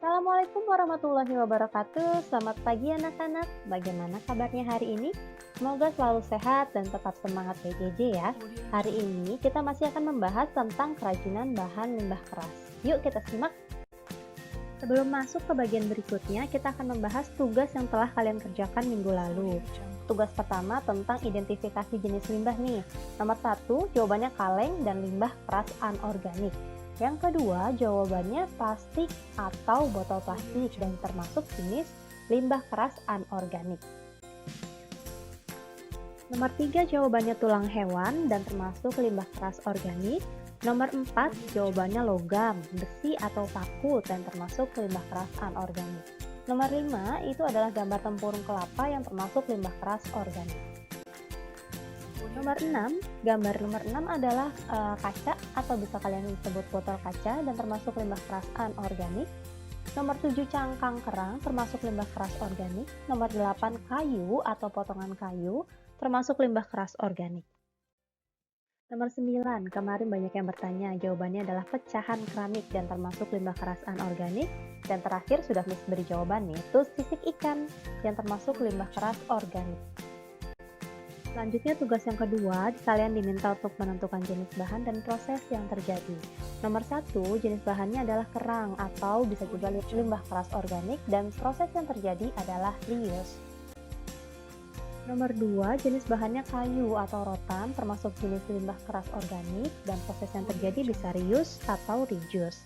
Assalamualaikum warahmatullahi wabarakatuh. Selamat pagi anak-anak. Bagaimana kabarnya hari ini? Semoga selalu sehat dan tetap semangat PJJ ya. Hari ini kita masih akan membahas tentang kerajinan bahan limbah keras. Yuk kita simak. Sebelum masuk ke bagian berikutnya, kita akan membahas tugas yang telah kalian kerjakan minggu lalu. Tugas pertama tentang identifikasi jenis limbah nih. Nomor 1, jawabannya kaleng dan limbah keras anorganik. Yang kedua, jawabannya plastik atau botol plastik dan termasuk jenis limbah keras anorganik. Nomor 3, jawabannya tulang hewan dan termasuk limbah keras organik. Nomor 4, jawabannya logam, besi atau paku dan termasuk limbah keras anorganik. Nomor 5, itu adalah gambar tempurung kelapa yang termasuk limbah keras organik. Nomor 6, gambar nomor 6 adalah kaca atau bisa kalian sebut botol kaca dan termasuk limbah keras anorganik. Nomor 7, cangkang kerang termasuk limbah keras organik. Nomor 8, kayu atau potongan kayu termasuk limbah keras organik. Nomor 9, kemarin banyak yang bertanya, jawabannya adalah pecahan keramik dan termasuk limbah keras anorganik. Dan terakhir sudah Miss beri jawaban nih, itu sisik ikan yang termasuk limbah keras organik. Selanjutnya tugas yang kedua, kalian diminta untuk menentukan jenis bahan dan proses yang terjadi. Nomor 1, jenis bahannya adalah kerang atau bisa juga limbah keras organik dan proses yang terjadi adalah reuse. Nomor 2, jenis bahannya kayu atau rotan termasuk jenis limbah keras organik dan proses yang terjadi bisa reuse atau reduce.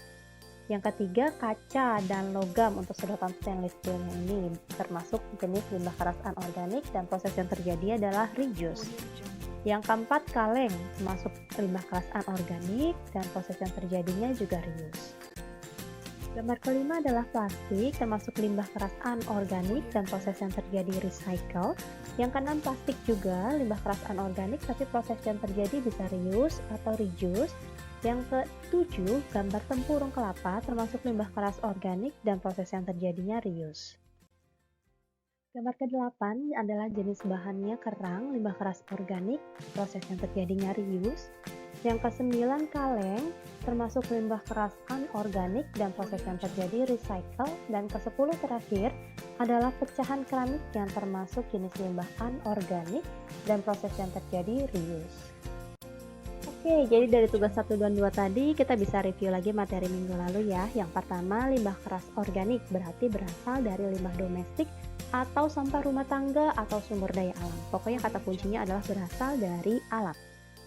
Yang ketiga, kaca dan logam untuk sedotan stainless steel ini termasuk jenis limbah keras anorganik dan proses yang terjadi adalah reduce. Yang keempat, kaleng termasuk limbah keras anorganik dan proses yang terjadinya juga reuse. Gambar kelima adalah plastik termasuk limbah keras anorganik dan proses yang terjadi recycle. Yang keenam, plastik juga limbah keras anorganik tapi proses yang terjadi bisa reuse atau reduce. Yang ketujuh, gambar tempurung kelapa termasuk limbah keras organik dan proses yang terjadinya reuse. Gambar ke-8 adalah jenis bahannya kerang, limbah keras organik, proses yang terjadinya reuse. Yang ke-9, kaleng, termasuk limbah keras anorganik dan proses yang terjadi recycle. Dan ke-10 terakhir adalah pecahan keramik yang termasuk jenis limbah anorganik dan proses yang terjadi reuse. Oke, jadi dari tugas 1 dan 2 tadi kita bisa review lagi materi minggu lalu ya. Yang pertama, limbah keras organik berarti berasal dari limbah domestik atau sampah rumah tangga atau sumber daya alam. Pokoknya kata kuncinya adalah berasal dari alam.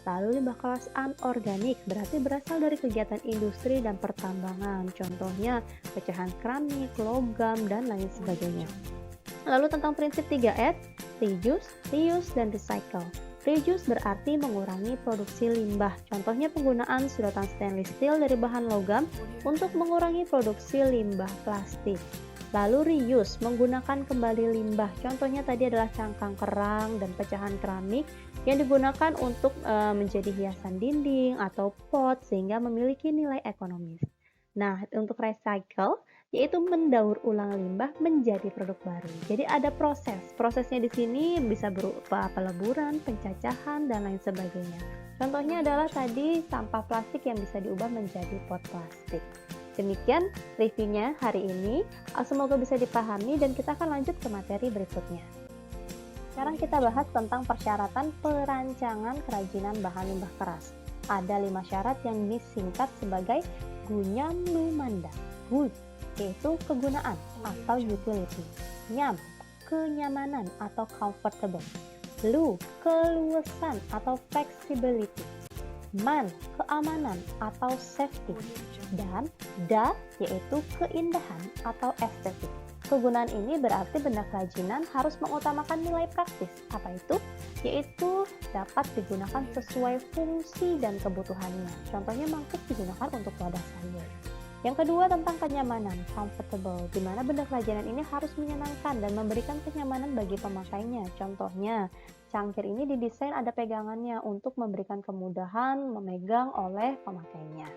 Lalu limbah keras anorganik berarti berasal dari kegiatan industri dan pertambangan. Contohnya pecahan keramik, logam, dan lain sebagainya. Lalu tentang prinsip 3R, reduce, reuse, dan recycle. Reduce berarti mengurangi produksi limbah. Contohnya penggunaan sedotan stainless steel dari bahan logam untuk mengurangi produksi limbah plastik. Lalu reuse, menggunakan kembali limbah. Contohnya tadi adalah cangkang kerang dan pecahan keramik yang digunakan untuk menjadi hiasan dinding atau pot sehingga memiliki nilai ekonomis. Nah, untuk recycle yaitu mendaur ulang limbah menjadi produk baru. Jadi ada proses. Prosesnya di sini bisa berupa peleburan, pencacahan, dan lain sebagainya. Contohnya adalah tadi sampah plastik yang bisa diubah menjadi pot plastik. Demikian reviewnya hari ini. Semoga bisa dipahami dan kita akan lanjut ke materi berikutnya. Sekarang kita bahas tentang persyaratan perancangan kerajinan bahan limbah keras. Ada 5 syarat yang disingkat sebagai gunyamnumanda. Good, yaitu kegunaan atau utility. Nyam, kenyamanan atau comfortable. Lu, keluasan atau flexibility. Man, keamanan atau safety. Dan da, yaitu keindahan atau estetik. Kegunaan ini berarti benda kerajinan harus mengutamakan nilai praktis. Apa itu? Yaitu dapat digunakan sesuai fungsi dan kebutuhannya. Contohnya mangkuk digunakan untuk wadah sayur. Yang kedua tentang kenyamanan, comfortable, di mana benda kerajinan ini harus menyenangkan dan memberikan kenyamanan bagi pemakainya. Contohnya, cangkir ini didesain ada pegangannya untuk memberikan kemudahan memegang oleh pemakainya.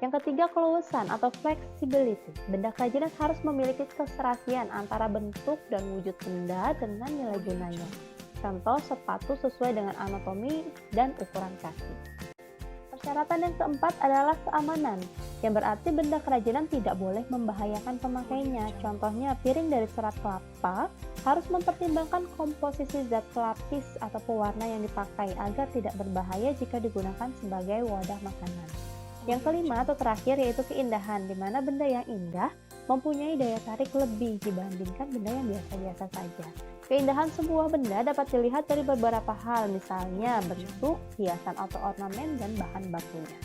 Yang ketiga, keluasan atau flexibility. Benda kerajinan harus memiliki keserasian antara bentuk dan wujud benda dengan nilai gunanya. Contoh, sepatu sesuai dengan anatomi dan ukuran kaki. Persyaratan yang keempat adalah keamanan, yang berarti benda kerajinan tidak boleh membahayakan pemakainya. Contohnya, piring dari serat kelapa harus mempertimbangkan komposisi zat pelapis atau pewarna yang dipakai agar tidak berbahaya jika digunakan sebagai wadah makanan. Yang kelima atau terakhir yaitu keindahan, di mana benda yang indah mempunyai daya tarik lebih dibandingkan benda yang biasa-biasa saja. Keindahan sebuah benda dapat dilihat dari beberapa hal, misalnya bentuk, hiasan atau ornamen, dan bahan bakunya.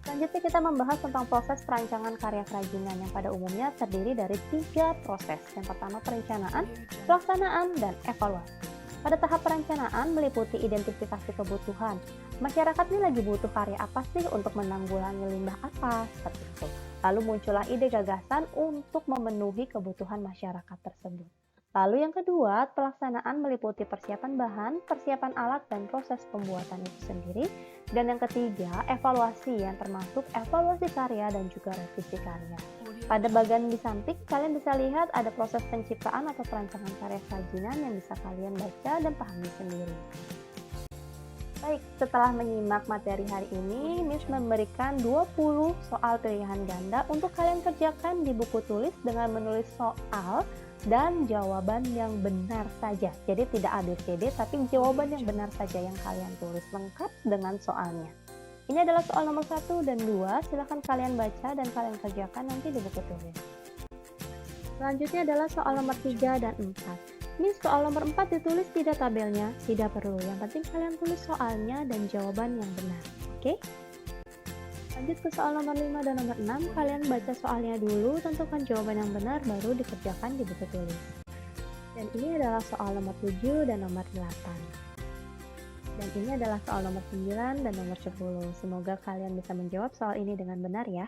Selanjutnya kita membahas tentang proses perancangan karya kerajinan yang pada umumnya terdiri dari 3 proses. Yang pertama perencanaan, pelaksanaan, dan evaluasi. Pada tahap perencanaan meliputi identifikasi kebutuhan. Masyarakat ini lagi butuh karya apa sih untuk menanggulangi limbah apa? Seperti itu. Lalu muncullah ide gagasan untuk memenuhi kebutuhan masyarakat tersebut. Lalu yang kedua, pelaksanaan meliputi persiapan bahan, persiapan alat, dan proses pembuatan itu sendiri. Dan yang ketiga, evaluasi yang termasuk evaluasi karya dan juga revisi karya. Pada bagian di samping, kalian bisa lihat ada proses penciptaan atau perancangan karya kerajinan yang bisa kalian baca dan pahami sendiri. Baik, setelah menyimak materi hari ini, Miss memberikan 20 soal pilihan ganda untuk kalian kerjakan di buku tulis dengan menulis soal dan jawaban yang benar saja. Jadi tidak ABCD, tapi jawaban yang benar saja yang kalian tulis lengkap dengan soalnya. Ini adalah soal nomor 1 dan 2, silahkan kalian baca dan kalian kerjakan nanti di buku tulis. Selanjutnya adalah soal nomor 3 dan 4. Miss, soal nomor 4 ditulis tidak tabelnya, tidak perlu. Yang penting kalian tulis soalnya dan jawaban yang benar. Oke? Lanjut ke soal nomor 5 dan nomor 6, kalian baca soalnya dulu, tentukan jawaban yang benar, baru dikerjakan di buku tulis. Dan ini adalah soal nomor 7 dan nomor 8. Dan ini adalah soal nomor 9 dan nomor 10. Semoga kalian bisa menjawab soal ini dengan benar ya.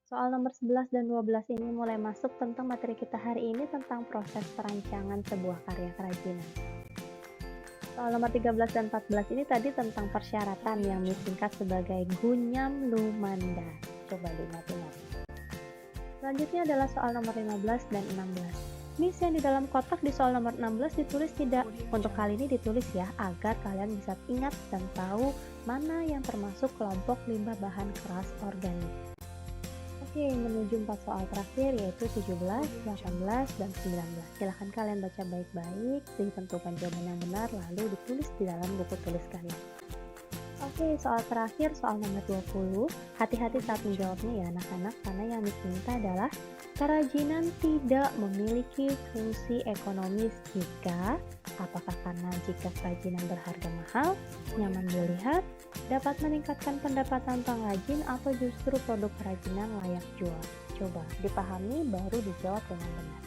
Soal nomor 11 dan 12 ini mulai masuk tentang materi kita hari ini tentang proses perancangan sebuah karya kerajinan. Soal nomor 13 dan 14 ini tadi tentang persyaratan yang disingkat sebagai gunyam lumanda. Coba diingat-ingat. Selanjutnya adalah soal nomor 15 dan 16. Miss, yang di dalam kotak di soal nomor 16 ditulis tidak? Untuk kali ini ditulis ya, agar kalian bisa ingat dan tahu mana yang termasuk kelompok limbah bahan keras organik. Oke, menuju 4 soal terakhir yaitu 17, 18, dan 19. Silahkan kalian baca baik-baik, ditentukan jawaban yang benar, lalu ditulis di dalam buku tulis kalian. Oke, soal terakhir, soal nomor 20. Hati-hati saat menjawabnya ya anak-anak, karena yang diminta adalah kerajinan tidak memiliki fungsi ekonomis jika, apakah karena jika kerajinan berharga mahal, nyaman dilihat, dapat meningkatkan pendapatan pengrajin, atau justru produk kerajinan layak jual. Coba dipahami baru dijawab dengan benar.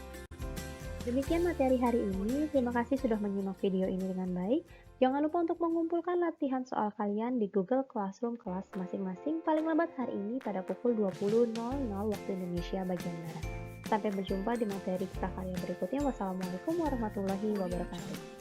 Demikian materi hari ini, terima kasih sudah menyimak video ini dengan baik. Jangan lupa untuk mengumpulkan latihan soal kalian di Google Classroom kelas masing-masing paling lambat hari ini pada pukul 20.00 waktu Indonesia bagian Barat. Sampai berjumpa di materi kita kalian berikutnya. Wassalamualaikum warahmatullahi wabarakatuh.